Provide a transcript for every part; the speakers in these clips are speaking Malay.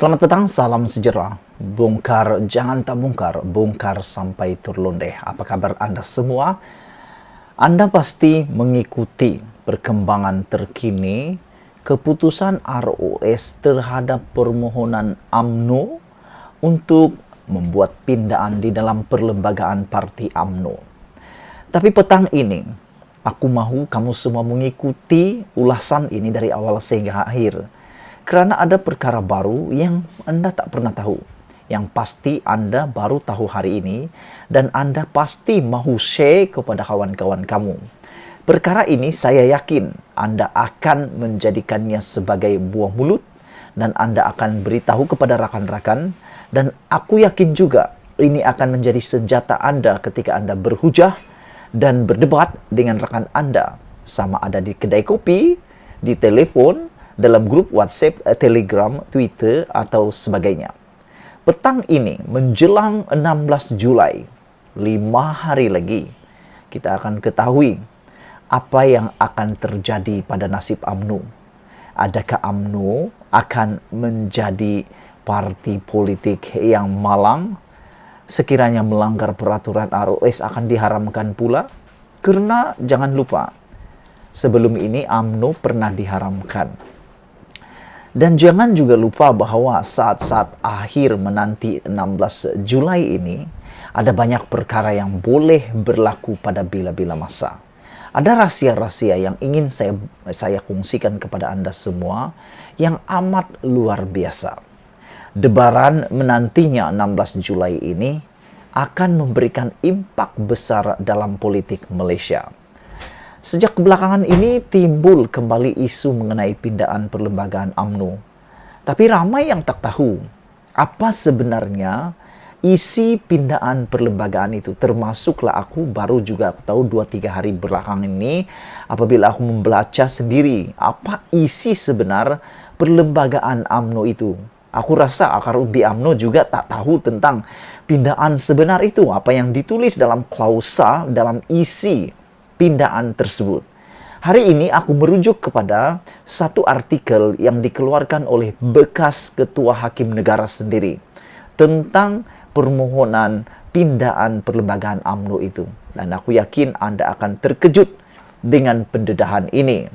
Selamat petang, salam sejahtera. Bongkar, jangan tak bongkar, bongkar sampai terlondeh. Apa kabar Anda semua? Anda pasti mengikuti perkembangan terkini keputusan ROS terhadap permohonan UMNO untuk membuat pindaan di dalam perlembagaan parti UMNO. Tapi petang ini, aku mahu kamu semua mengikuti ulasan ini dari awal sehingga akhir. Karena ada perkara baru yang Anda tak pernah tahu. Yang pasti Anda baru tahu hari ini dan Anda pasti mahu share kepada kawan-kawan kamu. Perkara ini saya yakin Anda akan menjadikannya sebagai buah mulut dan Anda akan beritahu kepada rakan-rakan, dan aku yakin juga ini akan menjadi senjata Anda ketika Anda berhujah dan berdebat dengan rekan Anda, sama ada di kedai kopi, di telepon, dalam grup WhatsApp, Telegram, Twitter, atau sebagainya. Petang ini, menjelang 16 Julai, 5 hari lagi, kita akan ketahui apa yang akan terjadi pada nasib UMNO. Adakah UMNO akan menjadi parti politik yang malang? Sekiranya melanggar peraturan ROS akan diharamkan pula? Karena jangan lupa, sebelum ini UMNO pernah diharamkan. Dan jangan juga lupa bahwa saat-saat akhir menanti 16 Julai ini, ada banyak perkara yang boleh berlaku pada bila-bila masa. Ada rahasia-rahasia yang ingin saya kongsikan kepada Anda semua yang amat luar biasa. Debaran menantinya 16 Julai ini akan memberikan impak besar dalam politik Malaysia. Sejak belakangan ini timbul kembali isu mengenai pindaan perlembagaan UMNO. Tapi ramai yang tak tahu apa sebenarnya isi pindaan perlembagaan itu. Termasuklah aku baru juga tahu 2-3 hari belakangan ini apabila aku membaca sendiri apa isi sebenar perlembagaan UMNO itu. Aku rasa akar umbi UMNO juga tak tahu tentang pindaan sebenar itu. Apa yang ditulis dalam klausa, dalam isi pindaan tersebut. Hari ini aku merujuk kepada satu artikel yang dikeluarkan oleh bekas Ketua Hakim Negara sendiri tentang permohonan pindaan perlembagaan UMNO itu. Dan aku yakin Anda akan terkejut dengan pendedahan ini.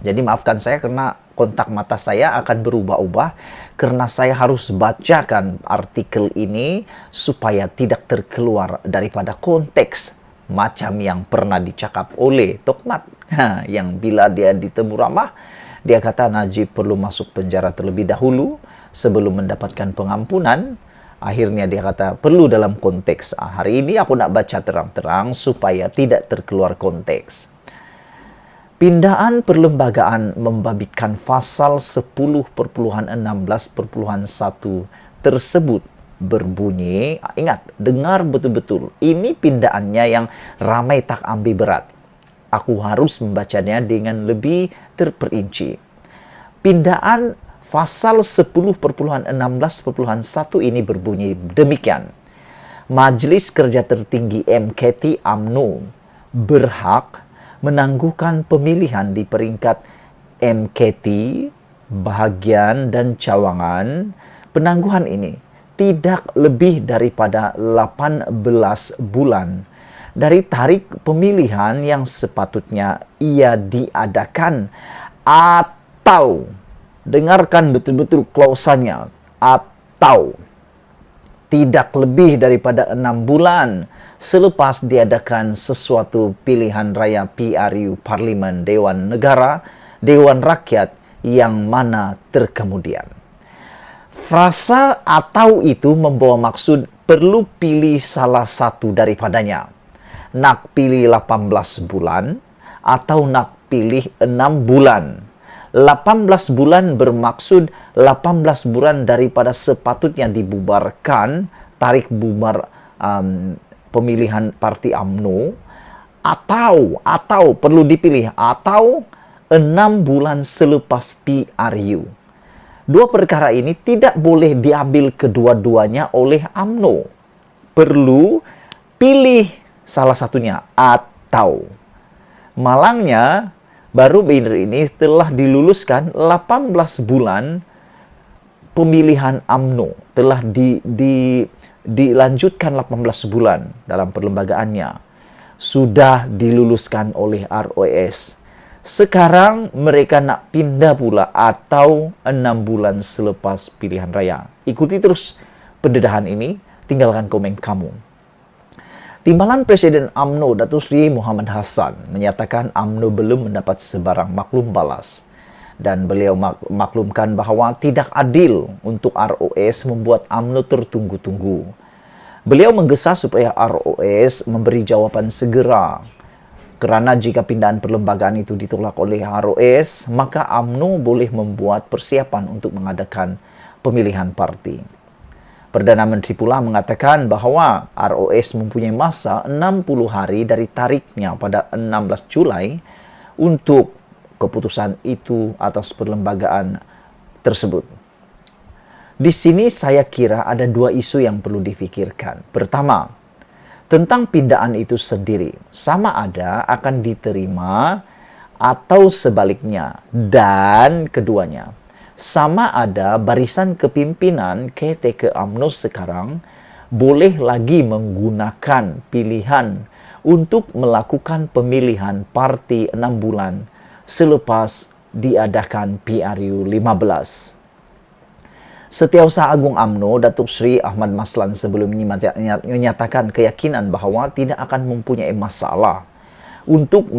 Jadi maafkan saya karena kontak mata saya akan berubah-ubah karena saya harus bacakan artikel ini supaya tidak terkeluar daripada konteks macam yang pernah dicakap oleh Tokmat, yang bila dia ditemu ramah, dia kata Najib perlu masuk penjara terlebih dahulu sebelum mendapatkan pengampunan. Akhirnya dia kata perlu dalam konteks. Hari ini aku nak baca terang-terang supaya tidak terkeluar konteks. Pindaan perlembagaan membabitkan pasal 10.16.1 tersebut berbunyi, ingat, dengar betul-betul, ini pindaannya yang ramai tak ambil berat. Aku harus membacanya dengan lebih terperinci. Pindaan pasal 10.16.1 ini berbunyi demikian. Majlis Kerja Tertinggi MKT UMNO berhak menangguhkan pemilihan di peringkat MKT, bahagian dan cawangan. Penangguhan ini tidak lebih daripada 18 bulan dari tarikh pemilihan yang sepatutnya ia diadakan, atau, dengarkan betul-betul klausanya, atau tidak lebih daripada 6 bulan selepas diadakan sesuatu pilihan raya PRU, Parlimen, Dewan Negara, Dewan Rakyat yang mana terkemudian. Frasa atau itu membawa maksud perlu pilih salah satu daripadanya. Nak pilih 18 bulan atau nak pilih 6 bulan. 18 bulan bermaksud 18 bulan daripada sepatutnya dibubarkan tarikh bubar pemilihan parti UMNO, atau perlu dipilih atau 6 bulan selepas PRU. Dua perkara ini tidak boleh diambil kedua-duanya oleh UMNO. Perlu pilih salah satunya atau. Malangnya, baru Bader ini telah diluluskan 18 bulan pemilihan UMNO telah dilanjutkan 18 bulan dalam perlembagaannya, sudah diluluskan oleh ROS. Sekarang mereka nak pindah pula atau 6 bulan selepas pilihan raya. Ikuti terus pendedahan ini, tinggalkan komen kamu. Timbalan Presiden UMNO Datuk Seri Muhammad Hassan menyatakan UMNO belum mendapat sebarang maklum balas, dan beliau maklumkan bahawa tidak adil untuk ROS membuat UMNO tertunggu-tunggu. Beliau menggesa supaya ROS memberi jawapan segera, kerana jika pindahan perlembagaan itu ditolak oleh ROS, maka UMNO boleh membuat persiapan untuk mengadakan pemilihan parti. Perdana Menteri pula mengatakan bahawa ROS mempunyai masa 60 hari dari tariknya pada 16 Julai untuk keputusan itu atas perlembagaan tersebut. Di sini saya kira ada dua isu yang perlu difikirkan. Pertama, tentang pindahan itu sendiri, sama ada akan diterima atau sebaliknya. Dan keduanya, sama ada barisan kepimpinan KTK UMNO sekarang boleh lagi menggunakan pilihan untuk melakukan pemilihan parti 6 bulan selepas diadakan PRU 15. Setiausaha Agung UMNO Datuk Seri Ahmad Maslan sebelumnya menyatakan keyakinan bahawa tidak akan mempunyai masalah untuk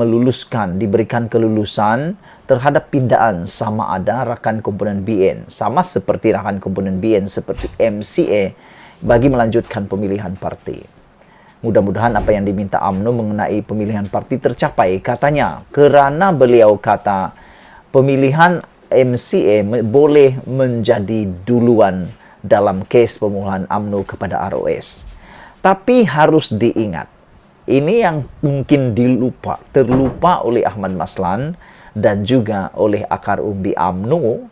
diberikan kelulusan terhadap pindahan sama ada rakan komponen BN, sama seperti rakan komponen BN seperti MCA bagi melanjutkan pemilihan parti. Mudah-mudahan apa yang diminta UMNO mengenai pemilihan parti tercapai, katanya, kerana beliau kata pemilihan MCA boleh menjadi duluan dalam kes pemulaan UMNO kepada ROS. Tapi harus diingat, ini yang mungkin terlupa oleh Ahmad Maslan dan juga oleh akar umbi UMNO.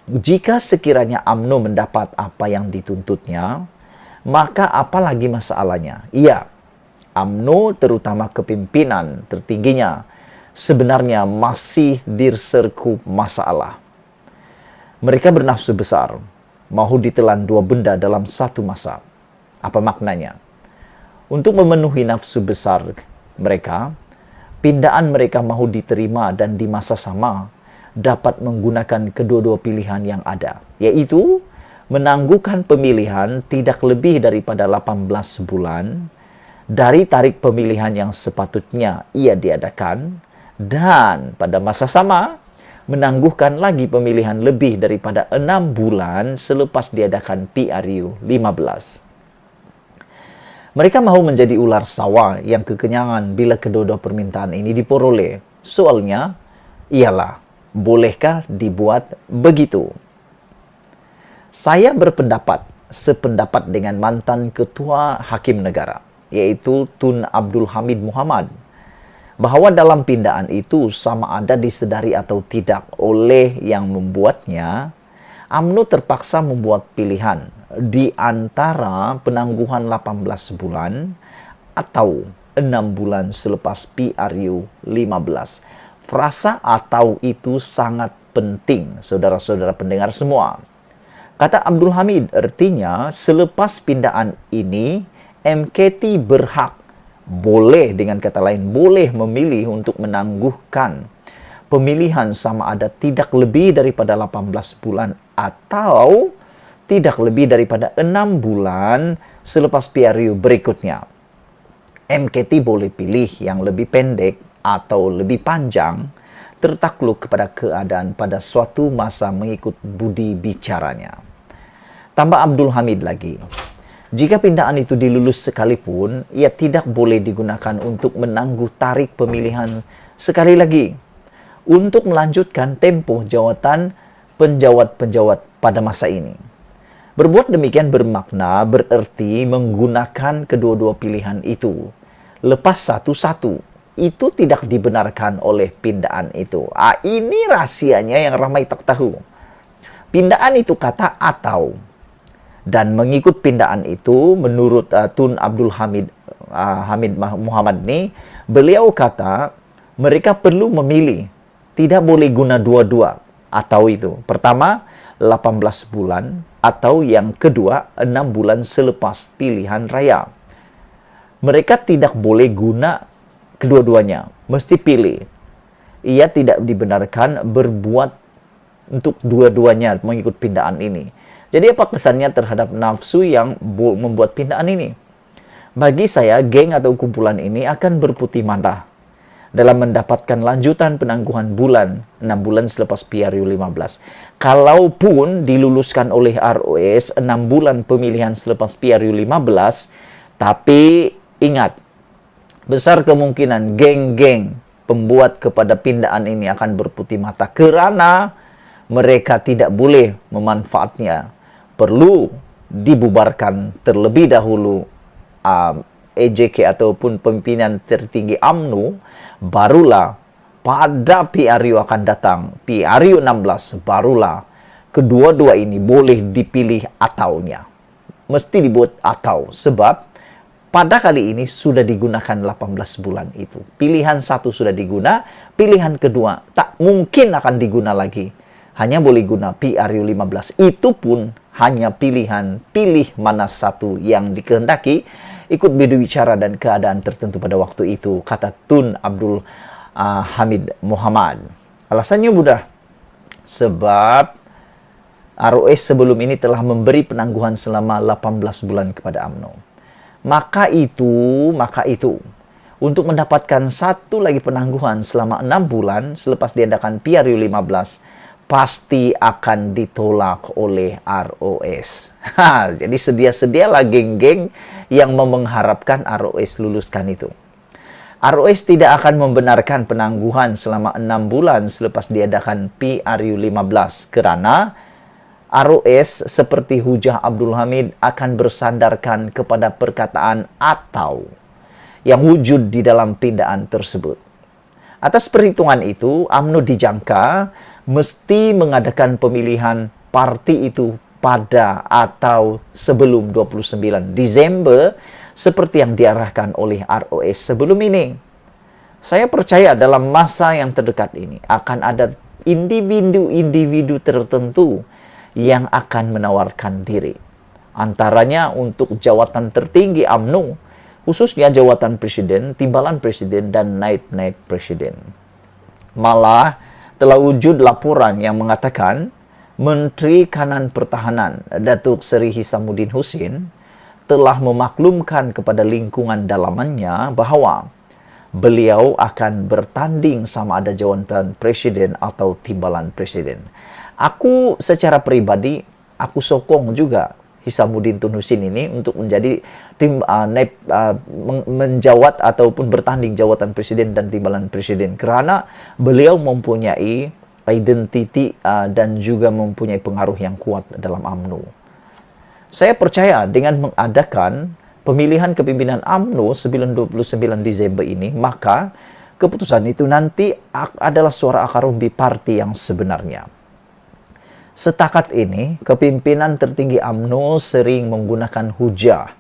Jika sekiranya UMNO mendapat apa yang dituntutnya, maka apa lagi masalahnya? Iya, UMNO terutama kepimpinan tertingginya sebenarnya masih diserkup masalah. Mereka bernafsu besar, mahu ditelan dua benda dalam satu masa. Apa maknanya? Untuk memenuhi nafsu besar mereka, pindahan mereka mahu diterima dan di masa sama dapat menggunakan kedua-dua pilihan yang ada, yaitu menangguhkan pemilihan tidak lebih daripada 18 bulan dari tarik pemilihan yang sepatutnya ia diadakan, dan pada masa sama menangguhkan lagi pemilihan lebih daripada 6 bulan selepas diadakan PRU 15. Mereka mahu menjadi ular sawah yang kekenyangan bila kedua-dua permintaan ini diperoleh. Soalnya ialah, bolehkah dibuat begitu? Saya sependapat dengan mantan Ketua Hakim Negara, yaitu Tun Abdul Hamid Muhammad, bahawa dalam pindahan itu sama ada disedari atau tidak oleh yang membuatnya, UMNO terpaksa membuat pilihan di antara penangguhan 18 bulan atau 6 bulan selepas PRU 15. Frasa atau itu sangat penting, saudara-saudara pendengar semua. Kata Abdul Hamid, artinya selepas pindahan ini, MKT berhak, boleh dengan kata lain, boleh memilih untuk menangguhkan pemilihan sama ada tidak lebih daripada 18 bulan atau tidak lebih daripada 6 bulan selepas PRU berikutnya. MKT boleh pilih yang lebih pendek atau lebih panjang, tertakluk kepada keadaan pada suatu masa mengikut budi bicaranya. Tambah Abdul Hamid lagi, jika pindahan itu dilulus sekalipun, ia tidak boleh digunakan untuk menangguh tarik pemilihan sekali lagi untuk melanjutkan tempoh jawatan penjawat-penjawat pada masa ini. Berbuat demikian bermakna bererti menggunakan kedua-dua pilihan itu lepas satu-satu. Itu tidak dibenarkan oleh pindahan itu. Ini rahsianya yang ramai tak tahu. Pindahan itu kata atau. Dan mengikut pindahan itu, menurut Tun Abdul Hamid Muhammad ni, beliau kata mereka perlu memilih. Tidak boleh guna dua-dua atau itu. Pertama, 18 18 bulan, atau yang kedua 6 bulan selepas pilihan raya. Mereka tidak boleh guna kedua-duanya, mesti pilih. Ia tidak dibenarkan berbuat untuk dua-duanya mengikut pindaan ini. Jadi apa kesannya terhadap nafsu yang membuat pindaan ini? Bagi saya, geng atau kumpulan ini akan berputih mata dalam mendapatkan lanjutan penangguhan 6 bulan selepas PRU 15. Kalaupun diluluskan oleh ROS 6 bulan pemilihan selepas PRU 15, tapi ingat, besar kemungkinan geng-geng pembuat kepada pindaan ini akan berputih mata karena mereka tidak boleh memanfaatnya. Perlu dibubarkan terlebih dahulu EJK ataupun pimpinan tertinggi UMNO, barulah pada PRU akan datang, PRU 16, barulah kedua-dua ini boleh dipilih ataunya. Mesti dibuat atau, sebab pada kali ini sudah digunakan 18 bulan itu. Pilihan satu sudah diguna, pilihan kedua tak mungkin akan diguna lagi. Hanya boleh guna PRU 15. Itu pun hanya pilih mana satu yang dikehendaki, ikut berbicara dan keadaan tertentu pada waktu itu, kata Tun Abdul Hamid Muhammad. Alasannya mudah, sebab ROS sebelum ini telah memberi penangguhan selama 18 bulan kepada UMNO. Maka itu, untuk mendapatkan satu lagi penangguhan selama 6 bulan selepas diadakan PRU 15, pasti akan ditolak oleh ROS. Jadi sedia-sedialah geng-geng yang mengharapkan ROS luluskan itu. ROS tidak akan membenarkan penangguhan selama 6 bulan selepas diadakan PRU 15 karena ROS seperti hujah Abdul Hamid akan bersandarkan kepada perkataan atau yang wujud di dalam pindaan tersebut. Atas perhitungan itu, UMNO dijangka mesti mengadakan pemilihan parti itu pada atau sebelum 29 Desember seperti yang diarahkan oleh ROS sebelum ini. Saya percaya dalam masa yang terdekat ini akan ada individu-individu tertentu yang akan menawarkan diri. Antaranya untuk jawatan tertinggi UMNO, khususnya jawatan presiden, timbalan presiden, dan naib-naib presiden. Malah telah wujud laporan yang mengatakan Menteri Kanan Pertahanan Datuk Seri Hisamuddin Hussein telah memaklumkan kepada lingkungan dalamannya bahawa beliau akan bertanding sama ada jawatan presiden atau timbalan presiden. Aku secara pribadi, aku sokong juga Hisamuddin Tun Hussein ini untuk menjadi menjawat ataupun bertanding jawatan presiden dan timbalan presiden kerana beliau mempunyai identiti dan juga mempunyai pengaruh yang kuat dalam UMNO. Saya percaya dengan mengadakan pemilihan kepimpinan UMNO 29 Desember ini, maka keputusan itu nanti adalah suara akar umbi parti yang sebenarnya. Setakat ini, kepimpinan tertinggi UMNO sering menggunakan hujah.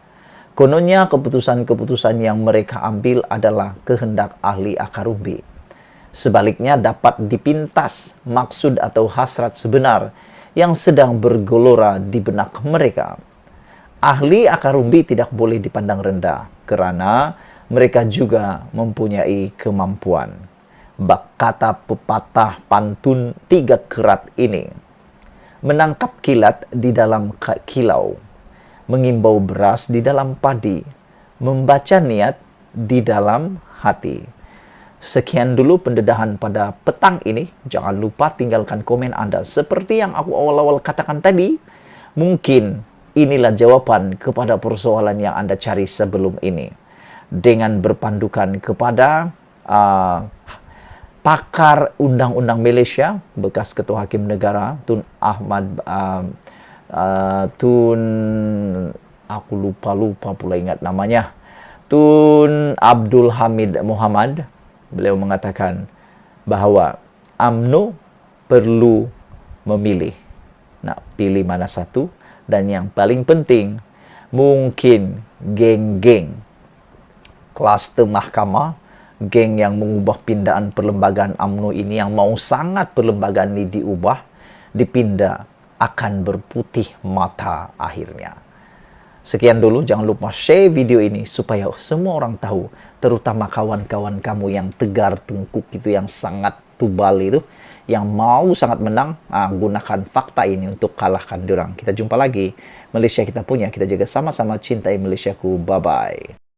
Kononnya keputusan-keputusan yang mereka ambil adalah kehendak ahli akar umbi. Sebaliknya dapat dipintas maksud atau hasrat sebenar yang sedang bergelora di benak mereka. Ahli akar umbi tidak boleh dipandang rendah kerana mereka juga mempunyai kemampuan. Bak kata pepatah pantun 3 kerat ini. Menangkap kilat di dalam kilau, mengimbau beras di dalam padi, membaca niat di dalam hati. Sekian dulu pendedahan pada petang ini. Jangan lupa tinggalkan komen Anda. Seperti yang aku awal-awal katakan tadi, mungkin inilah jawaban kepada persoalan yang Anda cari sebelum ini. Dengan berpandukan kepada pakar Undang-Undang Malaysia, bekas Ketua Hakim Negara, aku lupa pula ingat namanya, Tun Abdul Hamid Muhammad. Beliau mengatakan bahawa UMNO perlu memilih. Nak pilih mana satu, dan yang paling penting, mungkin geng-geng kluster mahkamah, geng yang mengubah pindaan perlembagaan UMNO ini yang mau sangat perlembagaan ini diubah, dipindah akan berputih mata akhirnya. Sekian dulu, jangan lupa share video ini supaya semua orang tahu, terutama kawan-kawan kamu yang tegar tengkuk itu, yang sangat tubal itu, yang mau sangat menang, gunakan fakta ini untuk kalahkan diorang. Kita jumpa lagi. Malaysia kita punya, kita jaga sama-sama, cintai Malaysiaku. Bye-bye.